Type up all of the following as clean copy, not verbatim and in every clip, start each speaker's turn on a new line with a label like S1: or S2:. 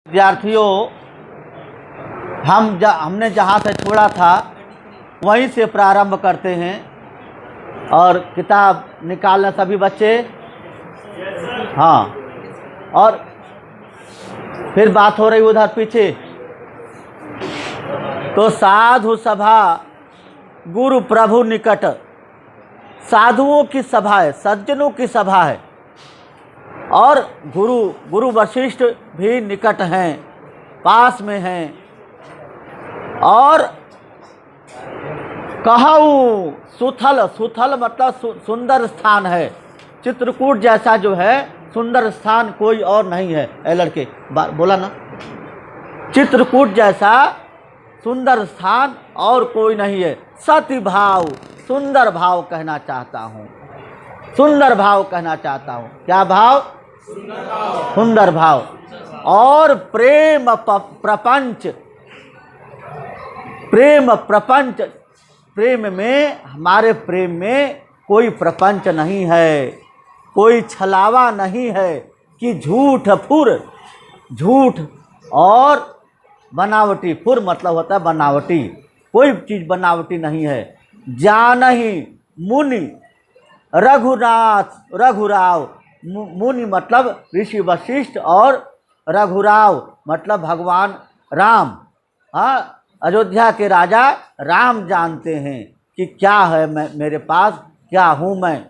S1: विद्यार्थियों, हमने जहाँ से छोड़ा था वहीं से प्रारंभ करते हैं। और किताब निकालना सभी बच्चे। हाँ, और फिर बात हो रही उधर पीछे। तो साधु सभा गुरु प्रभु निकट, साधुओं की सभा है, सज्जनों की सभा है। और गुरु वशिष्ठ भी निकट हैं, पास में हैं। और कहूँ सुथल, सुथल मतलब सुंदर स्थान है। चित्रकूट जैसा जो है सुंदर स्थान कोई और नहीं है। ए लड़के बोला ना, चित्रकूट जैसा सुंदर स्थान और कोई नहीं है। सति भाव, सुंदर भाव कहना चाहता हूँ, सुंदर भाव कहना चाहता हूँ। क्या भाव? सुंदर भाव। और प्रेम प्रपंच, प्रेम प्रपंच, प्रेम में, हमारे प्रेम में कोई प्रपंच नहीं है, कोई छलावा नहीं है कि झूठ फुर, झूठ और बनावटी। फुर मतलब होता है बनावटी, कोई चीज़ बनावटी नहीं है। जानहि मुनि रघुनाथ रघुराव, मुनि मतलब ऋषि वशिष्ठ और रघुराव मतलब भगवान राम। हाँ, अयोध्या के राजा राम जानते हैं कि क्या है मेरे पास, क्या हूँ मैं।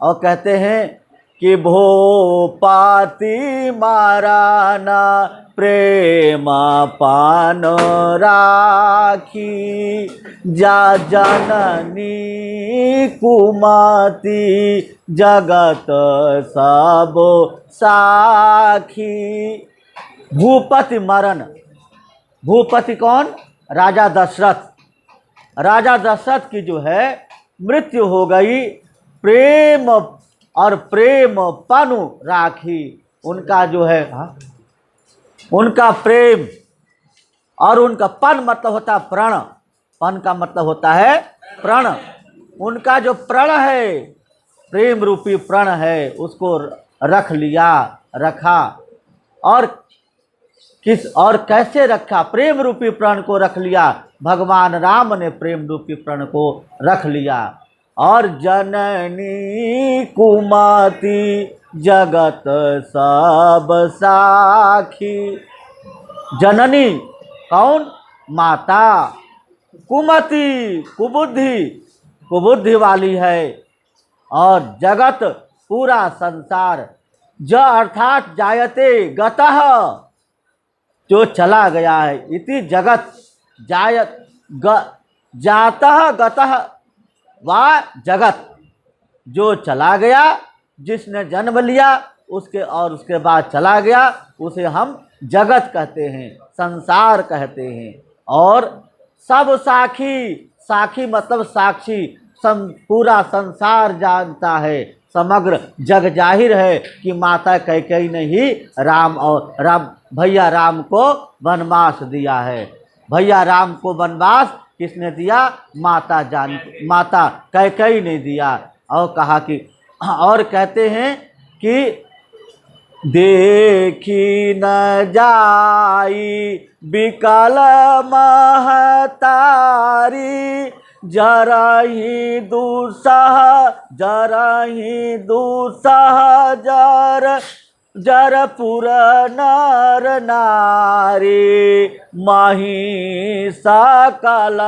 S1: और कहते हैं कि भोपाती माराना प्रेम पान राखी, जा जननी कुमाती जगत सब साखी। भूपति मरण, भूपति कौन? राजा दशरथ। राजा दशरथ की जो है मृत्यु हो गई। प्रेम और प्रेम पनु राखी, उनका जो है उनका प्रेम और उनका पन मतलब होता है प्रण, पन का मतलब होता है प्रण। उनका जो प्रण है, प्रेम रूपी प्रण है, उसको रख लिया, रखा। और किस और कैसे रखा? प्रेम रूपी प्रण को रख लिया। भगवान राम ने प्रेम रूपी प्रण को रख लिया। और जननी कुमाती जगत सब साखी। जननी कौन? माता। कुमति कुबुद्धि, कुबुद्धि वाली है। और जगत पूरा संसार, ज अर्थात जायते गतः, जो चला गया है। इति जगत जायत जातः गतः वा जगत, जो चला गया, जिसने जन्म लिया उसके और उसके बाद चला गया, उसे हम जगत कहते हैं, संसार कहते हैं। और सब साखी, साखी मतलब साक्षी, पूरा संसार जानता है, समग्र जग जाहिर है कि माता कैकेयी ने ही भैया राम को वनवास दिया है। भैया राम को वनवास किसने दिया? माता कैकेयी ने दिया। और कहा कि, और कहते हैं कि देखी न जाई बिकल महतारी, जरहि दुसह, जरहि दुसह जर पुर नर नारी, मही सकल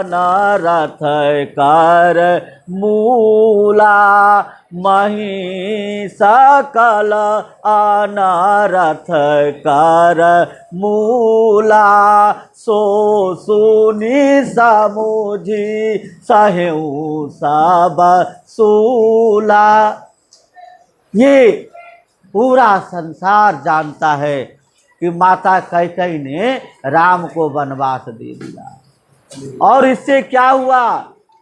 S1: नरथ कर मूला, मही सकल अनरथ कर मूला, सो सुनी समुझी सहेऊ सब सूला। ये पूरा संसार जानता है कि माता कैकेयी ने राम को वनवास दे दिया। और इससे क्या हुआ?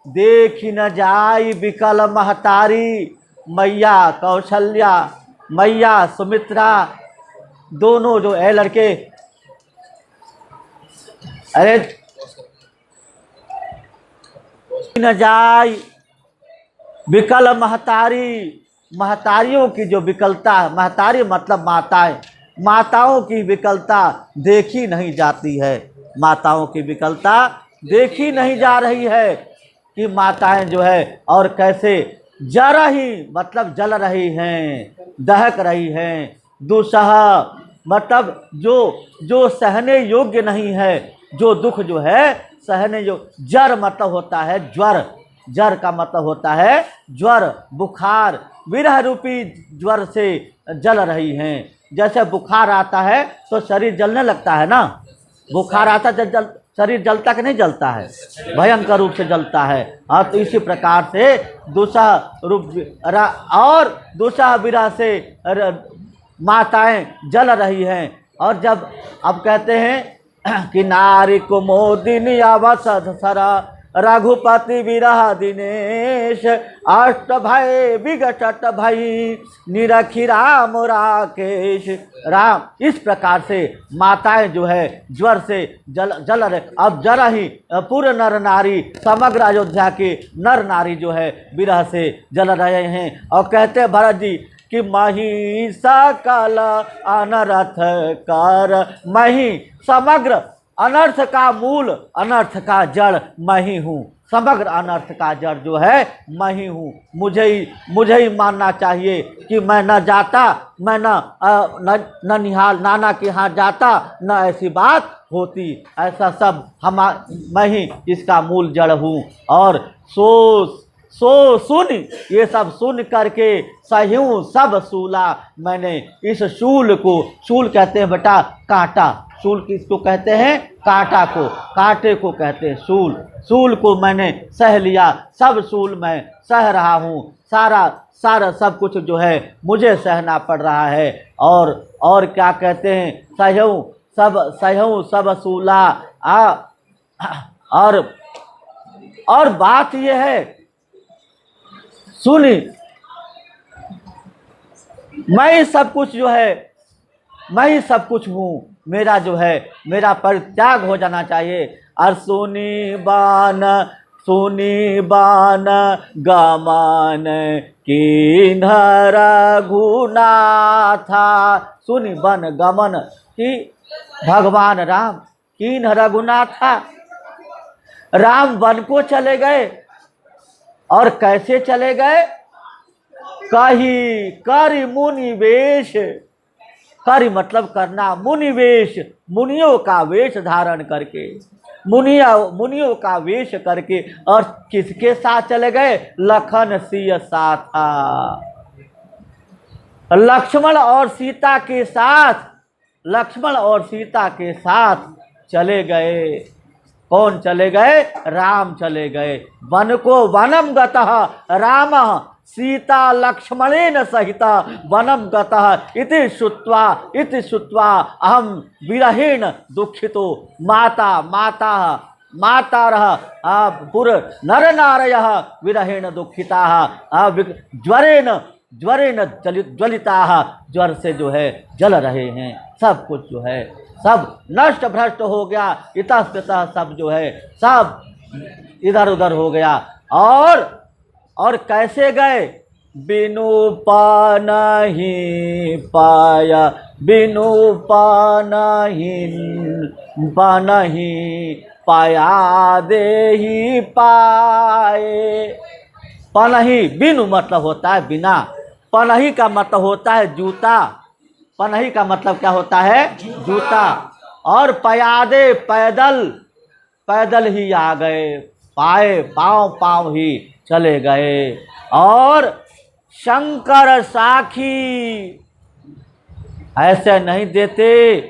S1: देखी न जाई बिकल महतारी, मैया कौशल्या, मैया सुमित्रा, दोनों जो है लड़के, अरे न जाई बिकल महतारी, महतारियों की जो विकलता है, महतारी मतलब माताएं, माताओं की विकलता देखी नहीं जाती है, माताओं की विकलता देखी नहीं जा रही है कि माताएं जो है और कैसे जल रही मतलब जल रही हैं, दहक रही हैं। दुसह मतलब जो सहने योग्य नहीं है, जो दुख जो है सहने योग्य। जर मतलब होता है ज्वर, जर का मतलब होता है ज्वर, बुखार, विरह रूपी ज्वर से जल रही हैं। जैसे बुखार आता है तो शरीर जलने लगता है ना, बुखार आता है शरीर जलता कि नहीं जलता है, भयंकर रूप से जलता है। हाँ, तो इसी प्रकार से दूसरा रूप और दूसरा विरह से माताएं जल रही हैं। और जब अब कहते हैं कि नारी कुमोदिनी अवसद सरा रघुपति विरह दिनेश अष्ट भय विगटत भई निरखी राम राकेश। राम इस प्रकार से माताएं जो है ज्वर से जल रहे। अब जरा ही पूरे नर नारी, समग्र अयोध्या के नर नारी जो है विरह से जल रहे हैं। और कहते हैं भरत जी कि मही सकल अनर्थ कर, मही समग्र अनर्थ का मूल, अनर्थ का जड़ मैं ही हूँ। समग्र अनर्थ का जड़ जो है मैं ही हूँ। मुझे ही मानना चाहिए कि मैं न जाता, मैं न निहाल नाना के यहाँ जाता, न ऐसी बात होती। ऐसा सब मैं ही इसका मूल जड़ हूँ। और सुन ये सब सुन करके सह्यूं सब सूला, मैंने इस शूल को, शूल कहते हैं बेटा कांटा, शूल किसको कहते हैं? कांटा को, कांटे को कहते हैं शूल। शूल को मैंने सह लिया, सब शूल मैं सह रहा हूँ। सारा सब कुछ जो है मुझे सहना पड़ रहा है। और क्या कहते हैं? सह्यूं सब सूला। और बात यह है, सुनी मैं सब कुछ जो है, मैं ही सब कुछ हूँ। मेरा जो है मेरा परित्याग हो जाना चाहिए। और सुनी बान गमन किन्ह रघुनाथा। सुनी बन गमन की भगवान राम किन्ह रघुनाथा, राम वन को चले गए। और कैसे चले गए? कही करि मुनि वेश, करि मतलब करना, मुनि वेश मुनियों का वेश धारण करके, मुनियों का वेश करके। और किसके साथ चले गए? लखन सिय साथा, लक्ष्मण और सीता के साथ, लक्ष्मण और सीता के साथ चले गए। कौन चले गए? राम चले गए। वन को वनम गतः राम सीता लक्ष्मणेन सहिता वनम गतः इति श्रुत्वा अहम विरहेण दुखितो मातारः पुर नर नारयः विरहेण दुखिताः ज्वरेण ज्वलिताः। ज्वर से जो है जल रहे हैं। सब कुछ जो है सब नष्ट भ्रष्ट हो गया, इतः सब जो है सब इधर उधर हो गया। और कैसे गए? बिनु पानहि पाया, बिनु पानहि पाया देहि पाए। पनहि बिनु मतलब होता है बिना, पनहि का मतलब होता है जूता, पनही का मतलब क्या होता है? जूता। और पयादे पैदल ही आ गए, पाए पांव ही चले गए। और शंकर साखी ऐसे नहीं देते,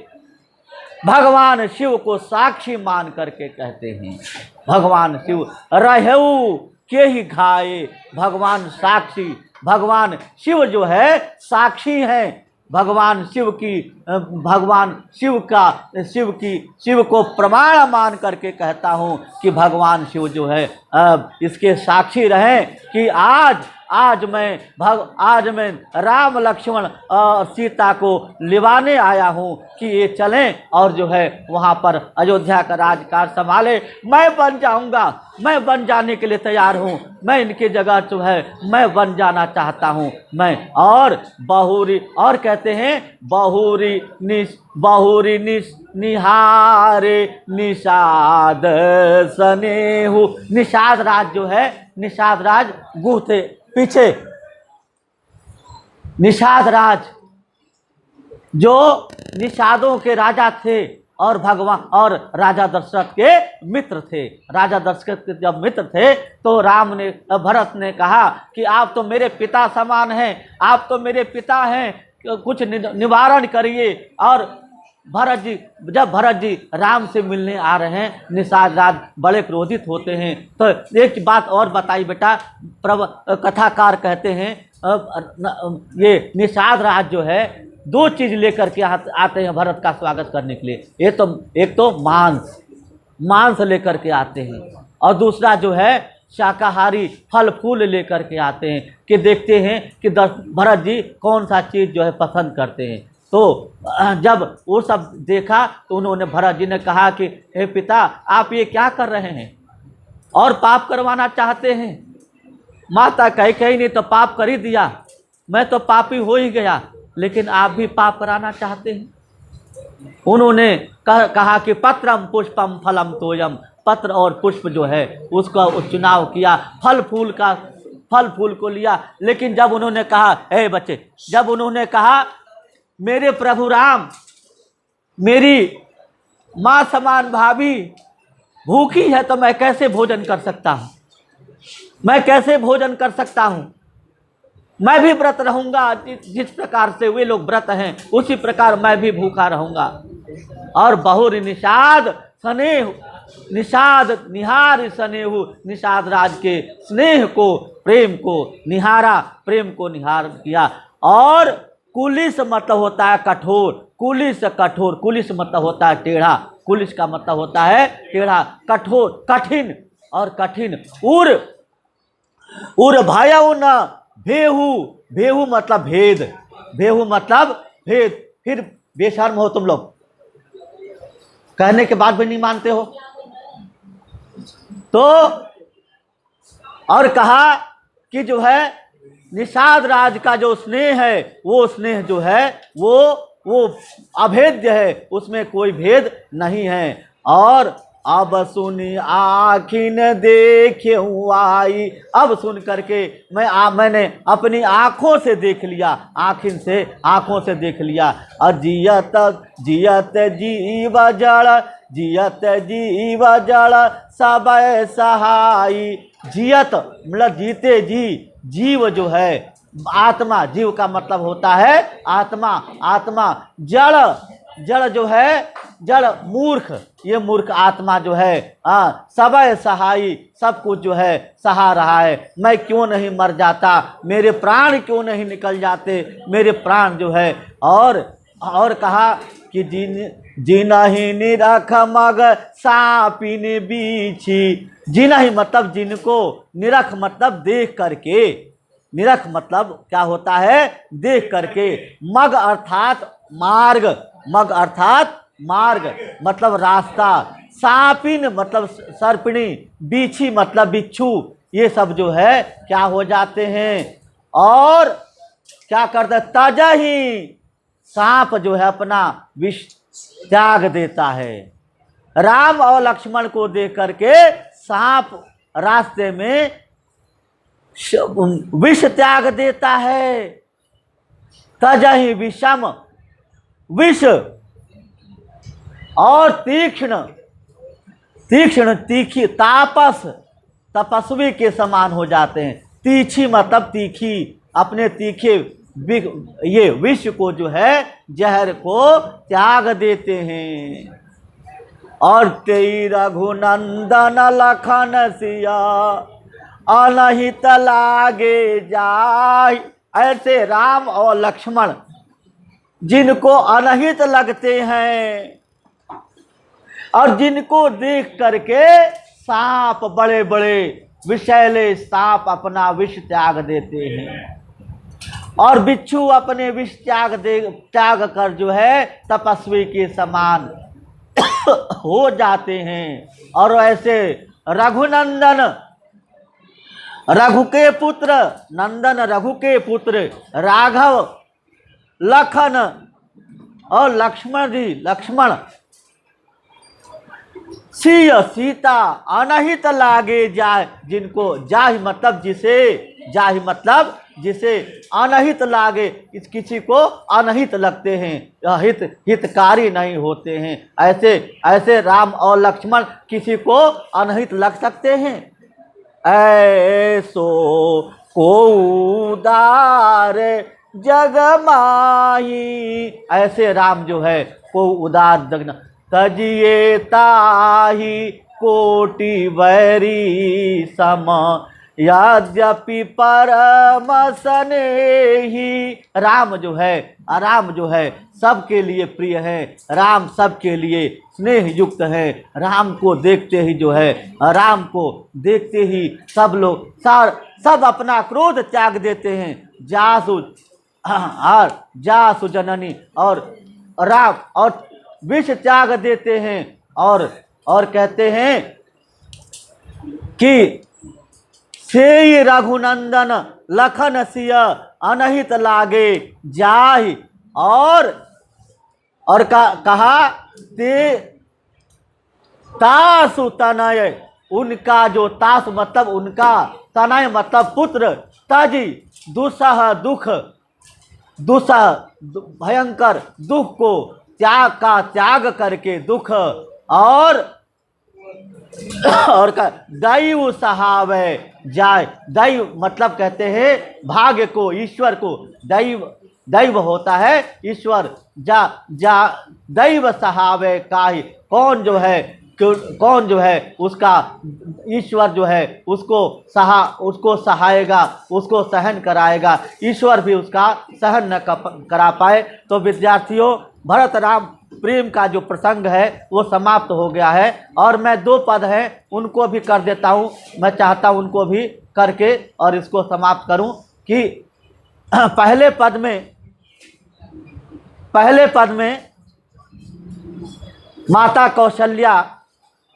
S1: भगवान शिव को साक्षी मान करके कहते हैं। भगवान शिव रहेऊ के ही घाये, भगवान साक्षी, भगवान शिव जो है साक्षी हैं। भगवान शिव को प्रमाण मान करके कहता हूँ कि भगवान शिव जो है इसके साक्षी रहे कि आज आज मैं राम लक्ष्मण और सीता को लिवाने आया हूँ कि ये चलें और जो है वहाँ पर अयोध्या का राजकाज संभाले। मैं बन जाऊँगा, मैं बन जाने के लिए तैयार हूँ, मैं इनकी जगह जो है मैं बन जाना चाहता हूँ मैं। और बहुरी और कहते हैं बहुरी निहारे निषाद सनेहु। निषाद राज जो है, निषाद राज गुह थे पीछे, निषाद राज जो निषादों के राजा थे और भगवान और राजा दशरथ के मित्र थे। राजा दशरथ के जब मित्र थे तो भरत ने कहा कि आप तो मेरे पिता समान हैं, आप तो मेरे पिता हैं, कुछ निवारण करिए। और जब भरत जी राम से मिलने आ रहे हैं, निषाद राज बड़े क्रोधित होते हैं। तो एक बात और बताई बेटा, कथाकार कहते हैं ये निषाद राज जो है दो चीज लेकर के आते हैं भरत का स्वागत करने के लिए। एक तो मांस लेकर के आते हैं, और दूसरा जो है शाकाहारी फल फूल लेकर के आते हैं कि देखते हैं कि भरत जी कौन सा चीज़ जो है पसंद करते हैं। तो जब वो सब देखा तो उन्होंने भरत जी ने कहा कि हे पिता, आप ये क्या कर रहे हैं और पाप करवाना चाहते हैं। माता कही नहीं तो पाप कर ही दिया, मैं तो पापी हो ही गया, लेकिन आप भी पाप कराना चाहते हैं। उन्होंने कहा कि पत्रम पुष्पम फलम तोयम, पत्र और पुष्प जो है उसका चुनाव किया, फल फूल को लिया। लेकिन जब उन्होंने कहा, हे बच्चे, जब उन्होंने कहा मेरे प्रभु राम, मेरी माँ समान भाभी भूखी है तो मैं कैसे भोजन कर सकता हूँ, मैं कैसे भोजन कर सकता हूँ, मैं भी व्रत रहूंगा। जिस प्रकार से वे लोग व्रत हैं उसी प्रकार मैं भी भूखा रहूंगा। और बहुरी निषाद स्नेह, निषाद निहार स्नेहु, निषाद राज के स्नेह को, प्रेम को निहारा, प्रेम को निहार किया। और कुलिस मतलब होता है कठोर, कुलिस कठोर, कुलिस मतलब होता है टेढ़ा, कुलिस का मतलब होता है टेढ़ा, कठोर, कठिन और कठिन। उर भयउ न भेहू, भेहू मतलब भेद, भेहू मतलब भेद। फिर बेशर्म हो तुम लोग, कहने के बाद भी नहीं मानते हो। तो और कहा कि जो है निषाद राज का जो स्नेह है, वो स्नेह जो है वो अभेद्य है, उसमें कोई भेद नहीं है। और अब सुनी आखिन देखे आई, अब सुन करके मैंने अपनी आँखों से देख लिया, आँखों से देख लिया। और जियत जीव जड़ सब सहाई। जियत मतलब जीते जी, जीव जो है आत्मा, जीव का मतलब होता है आत्मा, आत्मा। जड़ जो है, जड़ मूर्ख, ये मूर्ख आत्मा जो है सबय सहाई, सब कुछ जो है सहा रहा है। मैं क्यों नहीं मर जाता, मेरे प्राण क्यों नहीं निकल जाते, मेरे प्राण जो है। और कहा कि जिनहि निरख मग सापिन बीछी। जिनहि मतलब जिनको, निरख मतलब देख करके, निरख मतलब क्या होता है, देख करके। मग अर्थात मार्ग, मग अर्थात मार्ग मतलब रास्ता, सापिन मतलब सर्पिणी, बीछी मतलब बिच्छू, ये सब जो है क्या हो जाते हैं और क्या करते, ताजा ही सांप जो है अपना विष त्याग देता है। राम और लक्ष्मण को देख करके सांप रास्ते में विष त्याग देता है। तजहि विषम, विष और तीक्ष्ण, तीखी, तापस तपस्वी के समान हो जाते हैं। तीखी मतलब तीखी, अपने तीखे ये विष को जो है, जहर को त्याग देते हैं। और तेई रघुनंदन लखन सिया अनहित लागे जाय। ऐसे राम और लक्ष्मण जिनको अनहित लगते हैं और जिनको देख करके सांप, बड़े बड़े विषैले सांप अपना विष त्याग देते हैं और बिच्छू अपने विष त्याग कर जो है तपस्वी के समान हो जाते हैं। और ऐसे रघुनंदन, रघु के पुत्र नंदन, रघु के पुत्र राघव, लखन और लक्ष्मण जी, लक्ष्मण सिय सीता अनहित लागे जाय, जिनको जाहि मतलब जिसे, जाहि मतलब जिसे, अनहित लागे इस किसी को अनहित लगते हैं, हितकारी नहीं होते हैं। ऐसे ऐसे राम और लक्ष्मण किसी को अनहित लग सकते हैं? ऐसो को उदार जग माही, ऐसे राम जो है को उदार जग तजिए ताही कोटि वैरी सम, यद्यपि परम स्नेही। राम जो है, राम जो है सबके लिए प्रिय है, राम सबके लिए स्नेह युक्त है। राम को देखते ही जो है, राम को देखते ही सब लोग सब अपना क्रोध त्याग देते हैं। जासु जननी, और राम और विष त्याग देते हैं और कहते हैं कि से रघुनंदन लखन सिय अनहित लागे जाहि, और कहा ते तासु तनय, उनका जो तासु मतलब उनका, तनय मतलब पुत्र, तजी दुसह दुख, दुसह भयंकर दुख को त्याग करके दुख, और दैव सहावे जाय। दैव मतलब कहते हैं भाग्य को, ईश्वर को। दैव होता है ईश्वर। दैव सहावे काहि, कौन जो है उसका ईश्वर जो है उसको सहायेगा, उसको सहन कराएगा। ईश्वर भी उसका सहन न करा पाए। तो विद्यार्थियों, भरत राम प्रेम का जो प्रसंग है वो समाप्त हो गया है। और मैं 2 पद हैं उनको भी कर देता हूँ। मैं चाहता हूँ उनको भी करके और इसको समाप्त करूँ कि पहले पद में माता कौशल्या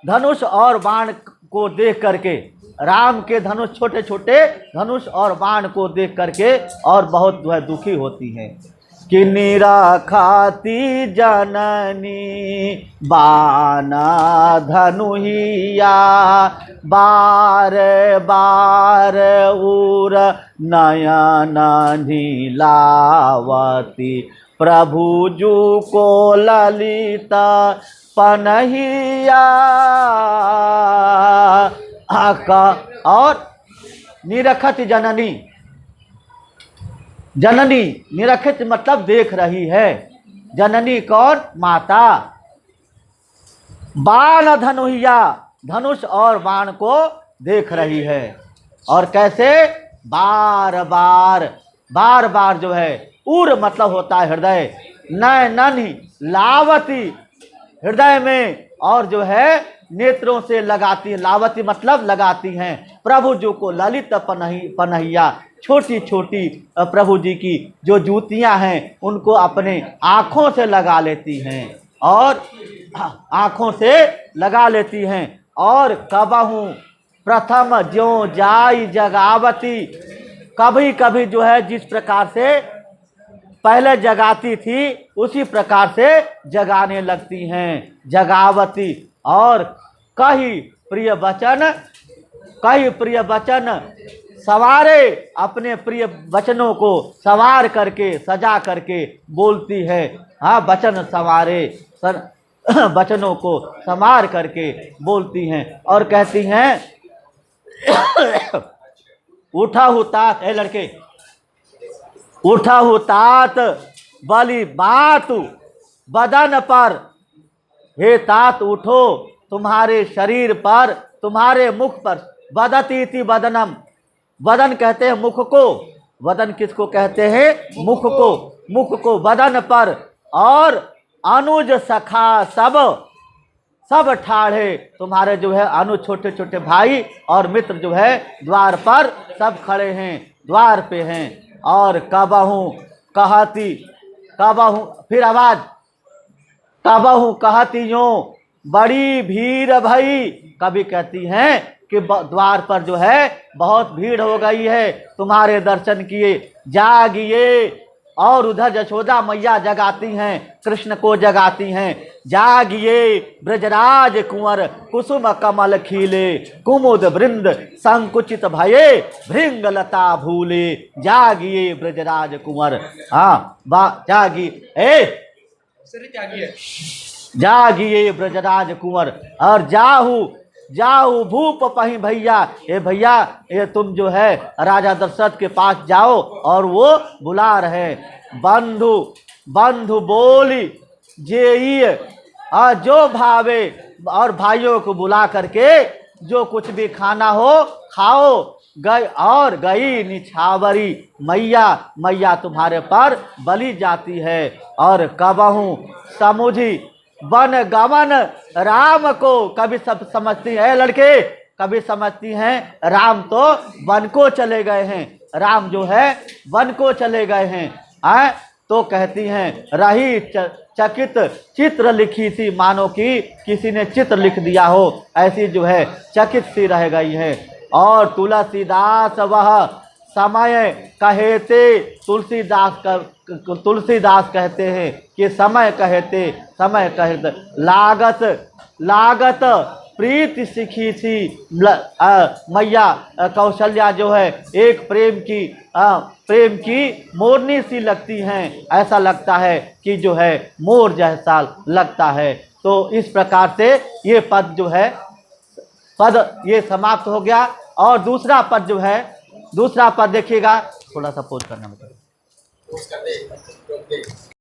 S1: धनुष और बाण को देख करके, राम के धनुष, छोटे छोटे धनुष और बाण को देख करके और बहुत दुखी होती हैं कि निराखाती जननी बाना धनुहिया, बार बार उर नयन नीलावती, प्रभु जू को ललिता पनहिया। और निरखत जननी, जननी निरखित मतलब देख रही है। जननी कौन? माता। बाण धनुहिया, धनुष और बाण को देख रही है। और कैसे? बार बार जो है, उर मतलब होता है हृदय, नैनन लावती हृदय में, और जो है नेत्रों से लगाती है। लावती मतलब लगाती हैं। प्रभु जी को ललित पनहिया, छोटी छोटी प्रभु जी की जो जूतियां हैं उनको अपने आँखों से लगा लेती हैं, और आँखों से लगा लेती हैं। और कबहू प्रथम ज्यों जाई जगावती, कभी कभी जो है जिस प्रकार से पहले जगाती थी उसी प्रकार से जगाने लगती हैं, जगावती। और कही प्रिय वचन सवारे, अपने प्रिय वचनों को सवार करके, सजा करके बोलती है। हाँ, वचन सवारे, वचनों को संवार करके बोलती हैं और कहती हैं उठा हूँ तात, ए लड़के, उठा हूँ तात बलि बातु बदन पर, हे तात उठो तुम्हारे शरीर पर, तुम्हारे मुख पर। बदती थी बदनम, बदन कहते हैं मुख को। बदन किसको कहते हैं? मुख को। मुख को बदन पर। और अनुज सखा सब, सब ठाढ़े, तुम्हारे जो है अनु छोटे छोटे भाई और मित्र जो है द्वार पर सब खड़े हैं, द्वार पे हैं। और कबहू कहती, कबहू फिर आवाज, कबहू कहती यूं बड़ी भीड़ भई, कभी कहती हैं कि द्वार पर जो है बहुत भीड़ हो गई है, तुम्हारे दर्शन किए, जागिए। और उधर यशोदा मैया जगाती हैं, कृष्ण को जगाती हैं, जागिए ब्रजराज कुंवर कुसुम कमल खिले, कुमुद वृंद संकुचित भये भृंग लता भूले, जागिए ब्रजराज कुंवर। हाँ जागिए जागिए ब्रजराज कुंवर। और जाहू जाऊ भूप पही भैया, ये भैया ये तुम जो है राजा दशरथ के पास जाओ और वो बुला रहे। बंधु बंधु बोली जेई, और जो भावे, और भाइयों को बुला करके जो कुछ भी खाना हो खाओ। गई और गई निछावरी मैया, मैया तुम्हारे पर बलि जाती है। और कबहू समुझी वन गमन राम को, कभी सब समझती है लड़के, कभी समझती हैं राम तो वन को चले गए हैं, राम जो है वन को चले गए हैं। तो कहती हैं रही चकित चित्र लिखी सी, मानो कि किसी ने चित्र लिख दिया हो, ऐसी जो है चकित सी रह गई है। और तुलसीदास वह समय कहते, तुलसीदास कहते हैं कि समय कहते, समय कहते लागत लागत प्रीति सीखी थी मैया कौशल्या जो है एक प्रेम की मोरनी सी लगती हैं, ऐसा लगता है कि जो है मोर जैसा लगता है। तो इस प्रकार से ये पद जो है पद ये समाप्त हो गया। और दूसरा पद जो है, दूसरा पद देखिएगा, थोड़ा सा पोज करना मतलब